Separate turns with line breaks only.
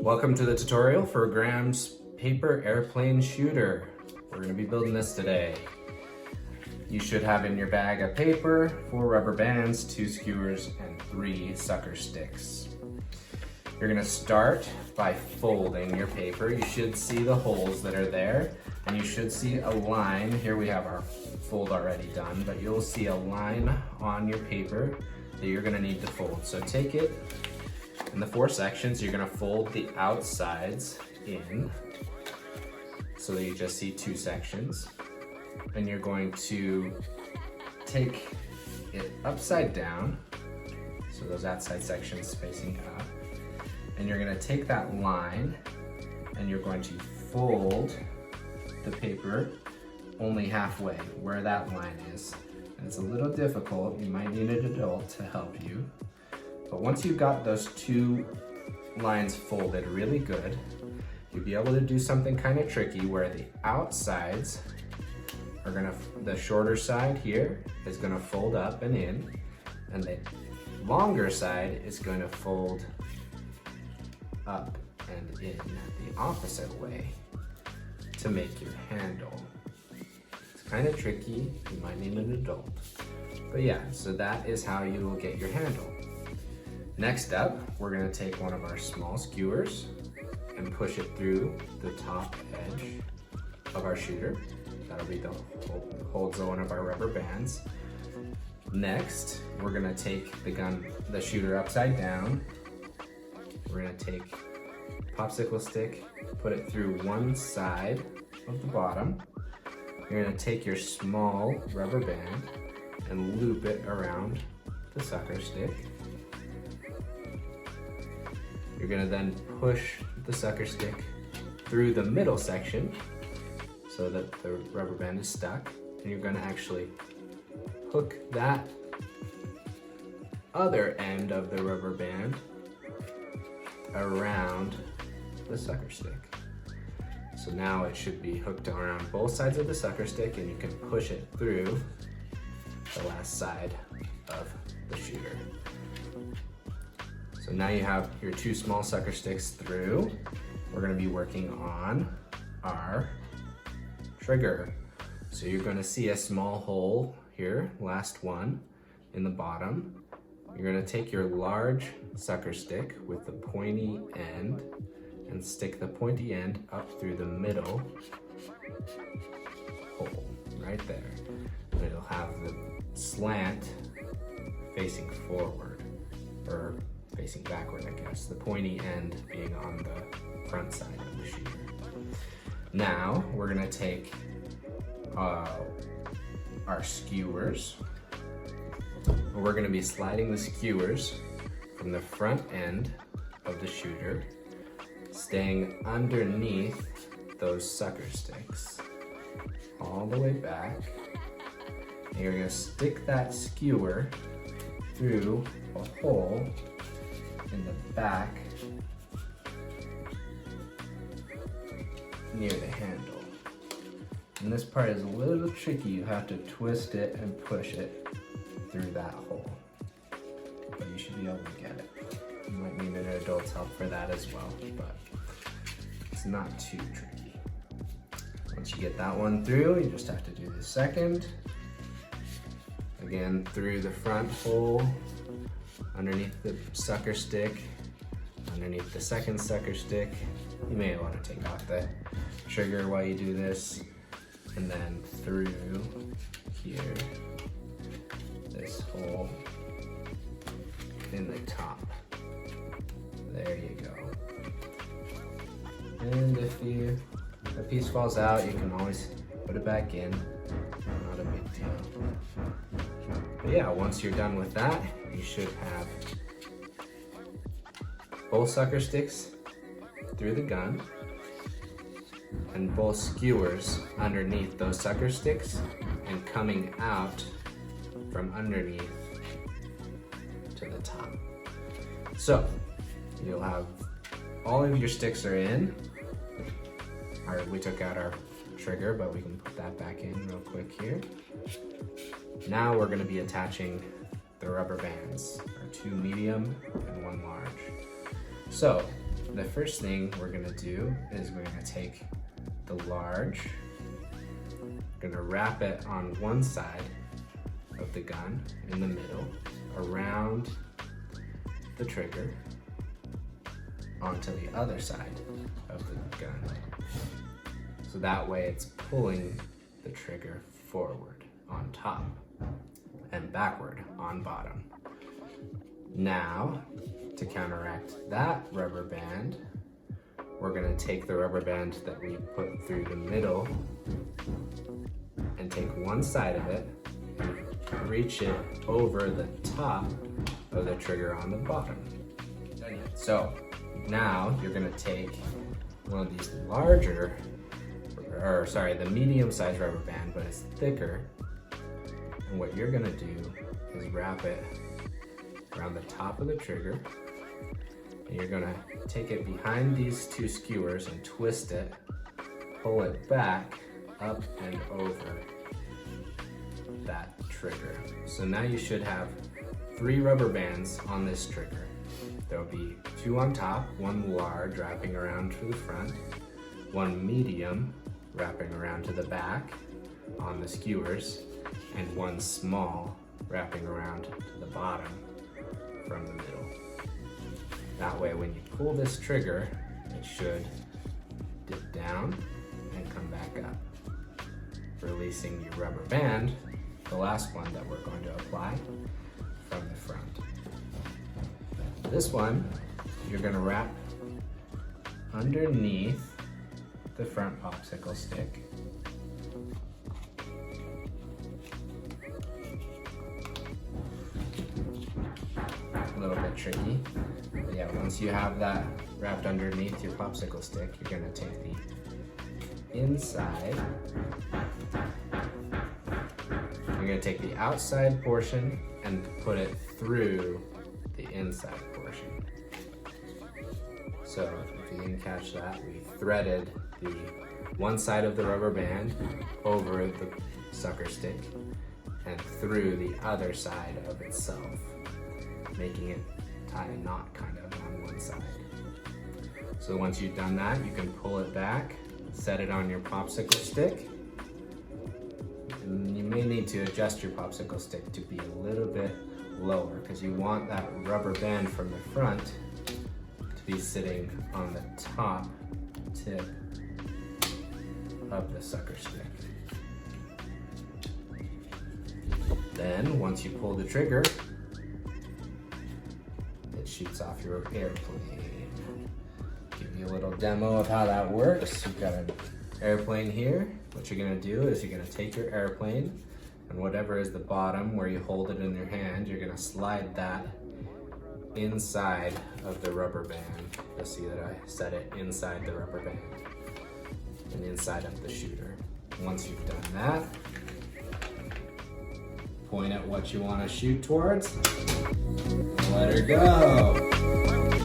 Welcome to the tutorial for Graham's paper airplane shooter. We're going to be building this today. You should have in your bag a paper, 4 rubber bands, 2 skewers, and 3 sucker sticks. You're going to start by folding your paper. You should see the holes that are there, and you should see a line. Here we have our fold already done, but you'll see a line on your paper that you're going to need to fold. So take it in the 4 sections. You're going to fold the outsides in so that you just see 2 sections. And you're going to take it upside down, so those outside sections facing up. And you're going to take that line and you're going to fold the paper only halfway where that line is. And it's a little difficult. You might need an adult to help you. But once you've got those 2 lines folded really good, you'll be able to do something kind of tricky where the outsides are the shorter side here is gonna fold up and in, and the longer side is going to fold up and in the opposite way to make your handle. It's kind of tricky, you might need an adult. But yeah, so that is how you will get your handle. Next up, we're gonna take one of our small skewers and push it through the top edge of our shooter. That'll be the hold zone of our rubber bands. Next, we're gonna take the shooter upside down. We're gonna take a popsicle stick, put it through one side of the bottom. You're gonna take your small rubber band and loop it around the sucker stick. You're gonna then push the sucker stick through the middle section so that the rubber band is stuck. And you're gonna actually hook that other end of the rubber band around the sucker stick. So now it should be hooked around both sides of the sucker stick, and you can push it through the last side of the shooter. So now you have your 2 small sucker sticks through. We're gonna be working on our trigger. So you're gonna see a small hole here, last one, in the bottom. You're gonna take your large sucker stick with the pointy end and stick the pointy end up through the middle hole, right there. And it'll have the slant facing forward, or facing backward, I guess. The pointy end being on the front side of the shooter. Now, we're gonna take our skewers. We're gonna be sliding the skewers from the front end of the shooter, staying underneath those sucker sticks, all the way back. And you're gonna stick that skewer through a hole in the back near the handle. And this part is a little tricky. You have to twist it and push it through that hole. But you should be able to get it. You might need an adult's help for that as well, but it's not too tricky. Once you get that one through, you just have to do the second. Again, through the front hole, underneath the sucker stick, underneath the second sucker stick. You may want to take off the trigger while you do this. And then through here, this hole in the top. There you go. And if a piece falls out, you can always put it back in. Not a big deal. But yeah, once you're done with that, you should have both sucker sticks through the gun and both skewers underneath those sucker sticks and coming out from underneath to the top. So you'll have all of your sticks are in. We took out our trigger, but we can put that back in real quick here. Now we're going to be attaching the rubber bands, or 2 medium and 1 large. So the first thing we're gonna do is we're gonna take the large, we're gonna wrap it on one side of the gun in the middle, around the trigger, onto the other side of the gun. So that way it's pulling the trigger forward on top and backward on bottom. Now, to counteract that rubber band, we're gonna take the rubber band that we put through the middle and take one side of it and reach it over the top of the trigger on the bottom. So now you're gonna take one of these larger, the medium-sized rubber band, but it's thicker. And what you're gonna do is wrap it around the top of the trigger, and you're gonna take it behind these 2 skewers and twist it, pull it back, up and over that trigger. So now you should have 3 rubber bands on this trigger. There'll be 2 on top, 1 large wrapping around to the front, 1 medium wrapping around to the back on the skewers, and 1 small wrapping around to the bottom from the middle. That way when you pull this trigger, it should dip down and come back up, releasing your rubber band, the last one that we're going to apply, from the front. This one, you're gonna wrap underneath the front popsicle stick. A little bit tricky, but yeah, once you have that wrapped underneath your popsicle stick, you're gonna take the inside, you're gonna take the outside portion and put it through the inside portion. So if you didn't catch that, we threaded the one side of the rubber band over the sucker stick and through the other side of itself, making it tie a knot kind of on one side. So once you've done that, you can pull it back, set it on your popsicle stick. And you may need to adjust your popsicle stick to be a little bit lower because you want that rubber band from the front to be sitting on the top tip of the sucker stick. Then once you pull the trigger, it shoots off your airplane. Give you a little demo of how that works. You've got an airplane here. What you're gonna do is you're gonna take your airplane and whatever is the bottom where you hold it in your hand, you're gonna slide that inside of the rubber band. You'll see that I set it inside the rubber band and inside of the shooter. Once you've done that, point at what you want to shoot towards, let her go.